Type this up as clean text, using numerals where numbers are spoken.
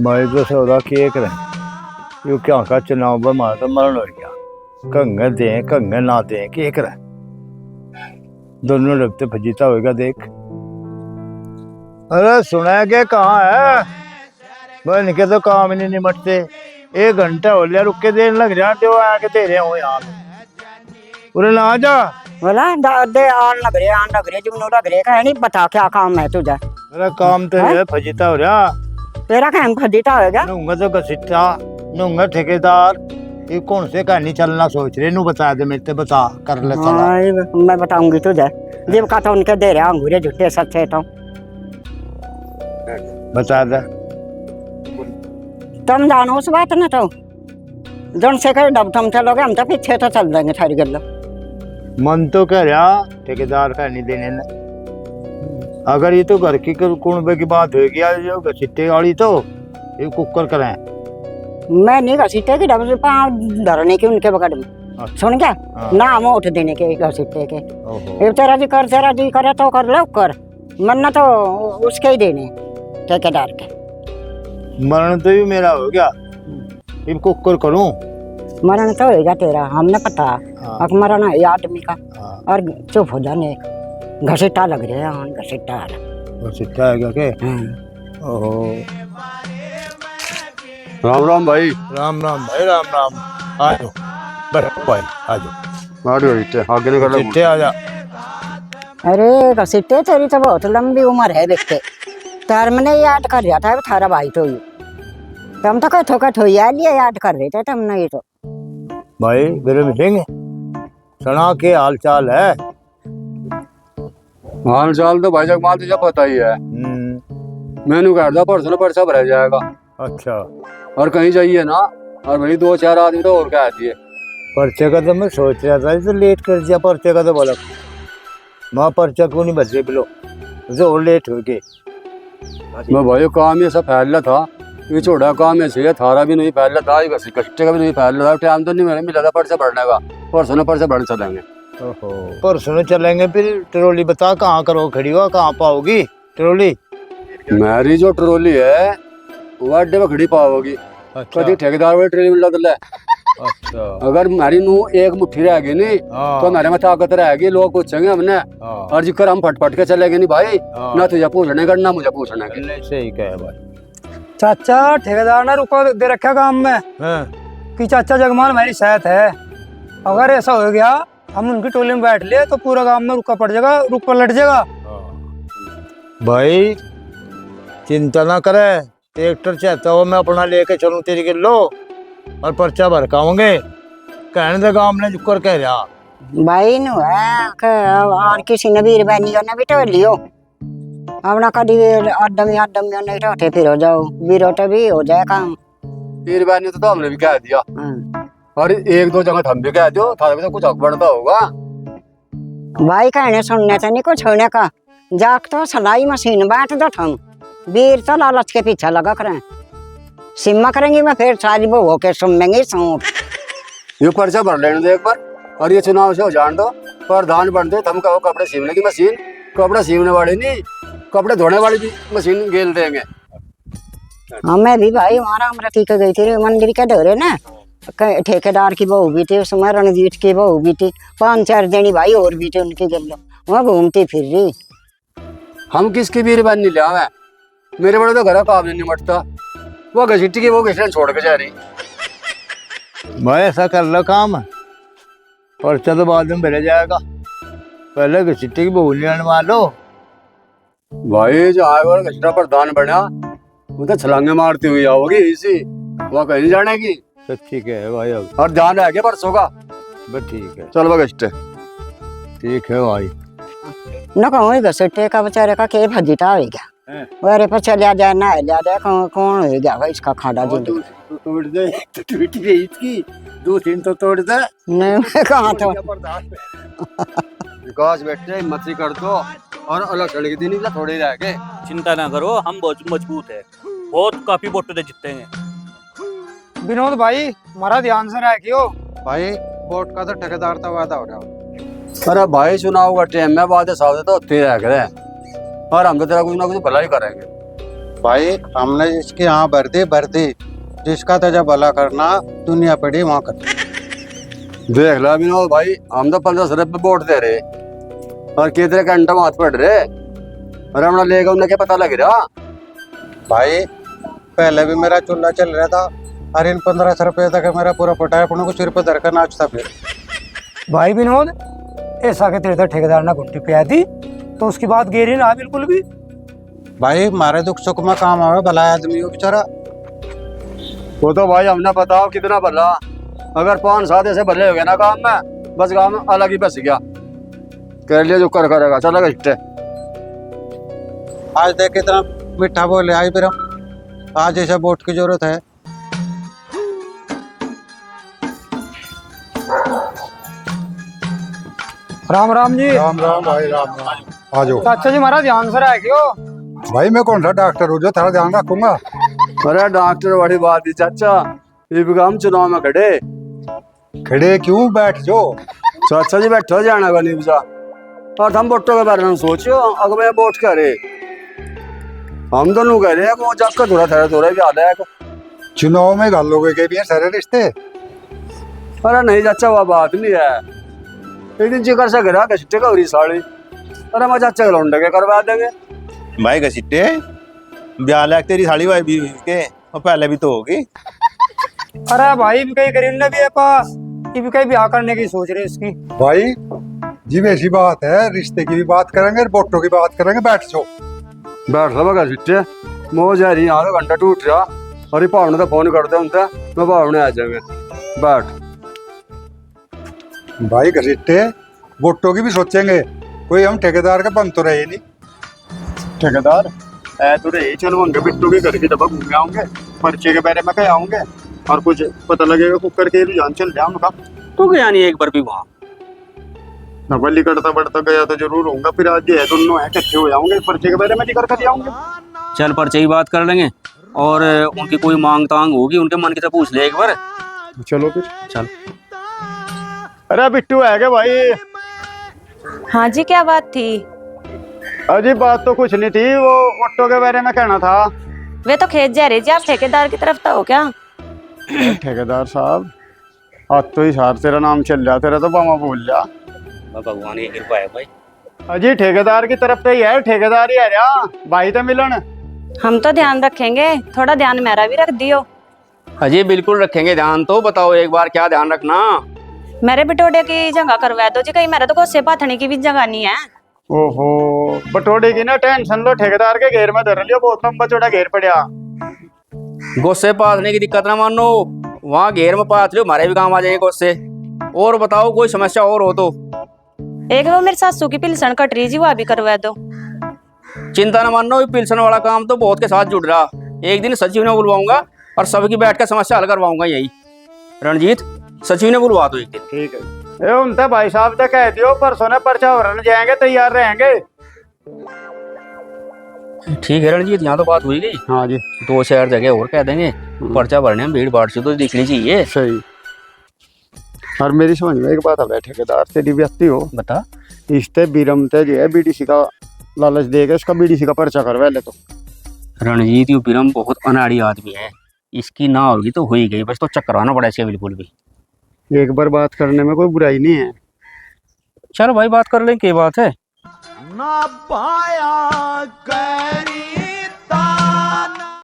भाई तो सौदा किए करें यू क्या का चुनाव बमा तो मरण हो गया कंगे दे कंगे ना दे किए करें दोनों लगते फजीता होगा देख। अरे सुना के कहाँ है भाई निके तो काम ही नहीं निमटते 1 घंटा हो लिया रुक के देर लग जा जो आके तेरे हो यार उरे ना जा बोला दे आन लग रहे जुमनो लग रहे का है नहीं बता क्या काम है तुझे। मेरा काम तो है फजीता हो रहा तेरा काम फजीता होगा नूंगा तो घसीटा नूंगा ठेकेदार ये कौन से कहानी चलना सोच रहे नू बता दे मेरे बता कर ले चला। मैं बताऊंगी तुझे जब का तो उनके दे रहे अंगूरे झूठे सच्चे तो बता दे तुम जानो उस बात ना तो जन से कर डब तुम चलोगे हम तो पीछे तो चल देंगे थारी गल्ला मन तो कह रहा ठेकेदार का नहीं देने ने अगर ये तो घर की कुणबे की बात होगी जो घसीटे वाली तो ये कुकर करें मैं नहीं घसीटे की डब पाँव धरने की उनके बगड़ में सुन क्या नाम उठ देने के घसीटे के ये तेरा जी करे तो कर लो कर मरना तो उसके ही देने ठेकेदार के मरण तो भी मेरा हो गया फिर कुकर करूं मरण तो होगा तेरा हमने पता अब मरण है आदमी का और चुप हो जाने घसीटा लग रहा है घसीटा घसीटा है क्या के ओहो राम राम भाई राम राम भाई राम राम आ जाओ बैठो भाई आ जाओ आगे निकल चिट्टे आ जा। अरे घसीटे तेरी तो बहुत लंबी उम्र है देखते तार मैंने याद कर रहा था थारा भाई तो ही तुम तो कथो लिए याद कर रहे थे तुम नहीं तो भाई मेरे मिलेंगे सना के हाल चाल है हाल चाल तो भाई जगमाल तुझे पता ही है मैंने कह रहा परसों परसा भरा जाएगा। अच्छा और कहीं जाइए ना और भाई 2-4 आदमी तो और कह दिए पर्चे का तो मैं सोच रहा था तो लेट कर दिया पर्चे का तो बोला वहाँ पर्चा क्यों नहीं बचे बिलो तो और लेट हो गए मैं भाई काम ये सब फैल रहा था ये छोटा काम ऐसे थारा भी नहीं फैल रहा था कट्टे का भी नहीं फैल रहा था टाइम तो नहीं मैंने मिला था पर्चा भरने का परसों न परसा भरने चलेंगे। परसों चलेंगे फिर ट्रॉली बता कहाँ करो खड़ी हुआ कहाँ पाओगी ट्रॉली मेरी जो ट्रॉली है वो अड्डे में खड़ी पाओगी। अच्छा। कभी ठेकेदार वाली ट्रॉली मिल रहा अच्छा अगर मेरी नू एक मुट्ठी रहेगी नहीं तो मेरे में ताकत रहेगी लोग पूछेंगे हमने और जिक्र हम फटफट के चलेंगे नहीं भाई ना तुझे पूछने का ना मुझे पूछने का। सही कहे भाई चाचा ठेकेदार ने रुको दे रखा काम में कि चाचा जगमाल मेरी सेहत है अगर ऐसा हो गया हम उनकी टोली में बैठ ले तो पूरा काम में रुका पड़ जाएगा रुक पलट जाएगा। भाई चिंता ना करे ट्रैक्टर चाहता हो मैं अपना लेके चलूं तेरी किलो और पर्चा भर काऊंगे कहने दे गांव ने जुकर कह रहा भाई नु है और किसी ने वीर बहनी ने भी तो लियो अपना कभी आदमी नहीं रहते फिर हो जाओ वीरोटे भी हो जाए काम वीर बहनी तो हमने भी कह दिया और 1-2 जगह हम भी कह दो थारा भी तो कुछ हक बनता होगा। भाई कहने सुनने से नहीं कुछ होने का जाक तो सलाई मशीन बैठ दो तुम वीर तो लालच के पीछे लगा करें सिम्मा करेंगी मैं फिर सारी वो होके सुमेंगी सूट ये पर्चा भर लेने दो एक बार और ये चुनाव से हो जान दो प्रधान बन दे तुम कहो कपड़े सीवने की मशीन कपड़े सीवने वाली नहीं कपड़े धोने वाली भी मशीन गेल देंगे। हमें भी भाई हमारा अमृति के गई थी मंदिर के दौरे ना ठेकेदार की बहू भी थी उसमें रणजीत की बहू भी थी 5-4 जनी भाई और भी थी उनकी गल्लो वहाँ घूमती फिर रही। हम किसकी वीर बहन नहीं लिया मेरे बड़े तो घर काम नहीं निमटता वो घसीटी की वो घसीटन छोड़ के जा रही। भाई ऐसा कर लो काम पर्चा तो बाद में भरे जाएगा पहले घसीटे की बहू नहीं मान लो भाई जो आए और घसीटा प्रधान बना वो तो छलांगे मारती हुई आओगी इसी वहाँ कहीं नहीं जाने की तो ठीक है भाई अब और ध्यान रखे परसों का बस ठीक है चल भाई घसीटे ठीक है भाई न कहूँ घसीटे का बेचारे का के भजीता हो गया अरे पर चलिया जाए ना लिया जाए कौन हो गया भाई इसका खाड़ा जिंदगी तोड़ दे तो टूट गई इसकी 2-3 तो तोड़ दे नहीं मैं कहाँ तो विकास बैठे मत कर दो और अलग सड़क दिन थोड़े रह गए चिंता ना करो हम बहुत मजबूत है बहुत काफी वोट से जीतेंगे। विनोद भाई हमारा ध्यान से रखियो भाई वोट का तो ठेकेदार का वादा हो रहा है। अरे भाई चुनाव का टाइम में बात सावधान तो होते रह गए और हम तो तेरा कुछ ना कुछ भला ही करेंगे। भाई हमने इसके यहाँ भर दी जिसका तेजा भला करना दुनिया पड़ी वहाँ कर। देख ला विनोद भाई, हम तो 15 रुपये वोट दे रहे और कितने घंटे हाथ पड़ रहे और हमने लेगा उन्हें क्या पता लग रहा। भाई पहले भी मेरा चूल्हा चल रहा था और इन 15 रुपये तक मेरा पूरा पटाया अपने को सिर पे धर कर नाचता फिर। भाई विनोद, ऐसा के तेरे तो ठेकेदार ने घुट्टी पिया दी तो उसकी बात गेरी ना बिल्कुल भी। भाई मारे दुख सुख में काम आवे, भला आदमी हो बेचारा। वो तो भाई हमने बताओ कितना भला, अगर 5-7 ऐसे भले हो गए ना काम में, बस काम अलग ही बस गया। कर लिया जो कर करेगा, चलेगा हिट्टे। आज देख कितना मीठा बोले आई फिर आज ऐसा वोट की जरूरत है। राम राम जी। राम राम भाई, राम राम। आ जाओ चाचा जी, हमारा ध्यान से रह क्यों? भाई, मैं कौन सा डॉक्टर हूँ जो तेरा ध्यान रखूंगा। अरे डॉक्टर बड़ी बात ही चाचा, ये भी हम चुनाव में खड़े। खड़े क्यों, बैठ जाओ। चाचा जी बैठो जाना का नहीं और हम वोटों के बारे में सोचो। अगर मैं वोट करे हम दोनों कह रहे हैं वो जाकर थोड़ा भी आता है। चुनाव में गालोगे के भी है सारे रिश्ते। अरे नहीं चाचा, वो बात नहीं है। एक दिन जिक्र से गिरा कसिट्टे का उरी साड़ी, अरे मैं चाचा के लौंडे के करवा देंगे। भाई घसीटे ब्याह लाख तेरी साड़ी भाई भी के और पहले भी तो होगी। अरे भाई भी कहीं करीब भी है पास, ये भी कहीं ब्याह करने की सोच रहे इसकी। भाई जी वैसी बात है, रिश्ते की भी बात करेंगे, वोटों की बात करेंगे। बैठ जाओ। बैठ लो कसिट्टे, मौज आ रही है। आधा घंटा टूट रहा और ये भावने तो फोन करते उनसे, मैं भावने आ जाएंगे। बैठ भाई घसीटे, वोटों की भी सोचेंगे, कोई हम ठेकेदार का बन तो रहे नहीं। ठेकेदार ऐ तो रही, चलो उनके बिट्टू के घर की दबा घूम आऊंगे, पर्चे के बारे में कह आऊंगे और कुछ पता लगेगा कुकर के रुझान चल जाए उनका। तो गया नहीं एक बार भी वहाँ। नवली करता बढ़ता गया तो जरूर होऊंगा। फिर आज ये दोनों है इकट्ठे हो जाऊंगे, पर्चे के बारे में जिक्र कर आऊंगे। चल पर्चे ही बात कर लेंगे और उनकी कोई मांग तांग होगी उनके मन की तो पूछ ले एक बार। चलो फिर चल। अरे बिट्टू है क्या भाई? हाँ जी, क्या बात थी? अजी बात तो कुछ नहीं थी, वो ऑटो के बारे में कहना था। वे तो खेत जा रही जी, आप ठेकेदार की तरफ तो हो क्या? ठेकेदार साहब, आज तो इशार तेरा नाम चल रहा, तेरा तो बामा बोल जा। भगवान की कृपा है भाई। अजी ठेकेदार की तरफ तो ही है, ठेकेदार ही है यार भाई तो मिलन। हम तो ध्यान रखेंगे, थोड़ा ध्यान मेरा भी रख दियो। अजय बिल्कुल रखेंगे ध्यान। तो बताओ एक बार क्या ध्यान रखना। मेरे बिटोडे की जगह करवा दो जी, कहीं मेरा तो गोसे पाथने की भी जगह नहीं है। ओहो, बटोड़े की ना टेंशन लो, ठेकेदार के घेर में धर लियो, बहुत लंबा चौड़ा घेर पड़ा। गोस्से पाथने की दिक्कत ना मानो, वहाँ घेर में पाथ लो, हमारे भी काम आ जाएंगे गोस्से। और बताओ कोई समस्या और हो तो। एक वो मेरी सासू की पिलसन कट रही जी, वो भी करवा दो। चिंता न मानो, पिलसन वाला काम तो बहुत के साथ जुड़ रहा। एक दिन सचिव ने बुलवाऊंगा और सबकी बैठ कर समस्या हल करवाऊंगा। यही रणजीत, सचिव ने बुलवा दो एक दिन। ठीक है, ए उनसे भाई साहब से कह दियो परसों ने पर्चा भरने जाएंगे, तैयार रहेंगे। ठीक है रणजीत, यहाँ तो बात हुई गई। हाँ जी, 2-4 जगह और कह देंगे। पर्चा भरने में भीड़ भाड़ से तो दिखनी चाहिए। सही। और मेरी समझ में एक बात है, ठेकेदार तेरी व्यक्ति हो, बता। इसते बिरमते जो है बीडीसी का लालच देगा, इसका बीडीसी का पर्चा करवा ले। तो रणजीत यू बिरम बहुत अनाड़ी आदमी है, इसकी ना होगी तो हो ही गई, बस तो चक्करवाना पड़ा इसके बिल्कुल भी। एक बार बात करने में कोई बुराई नहीं है। चलो भाई बात कर लें, क्या बात है। ना पाया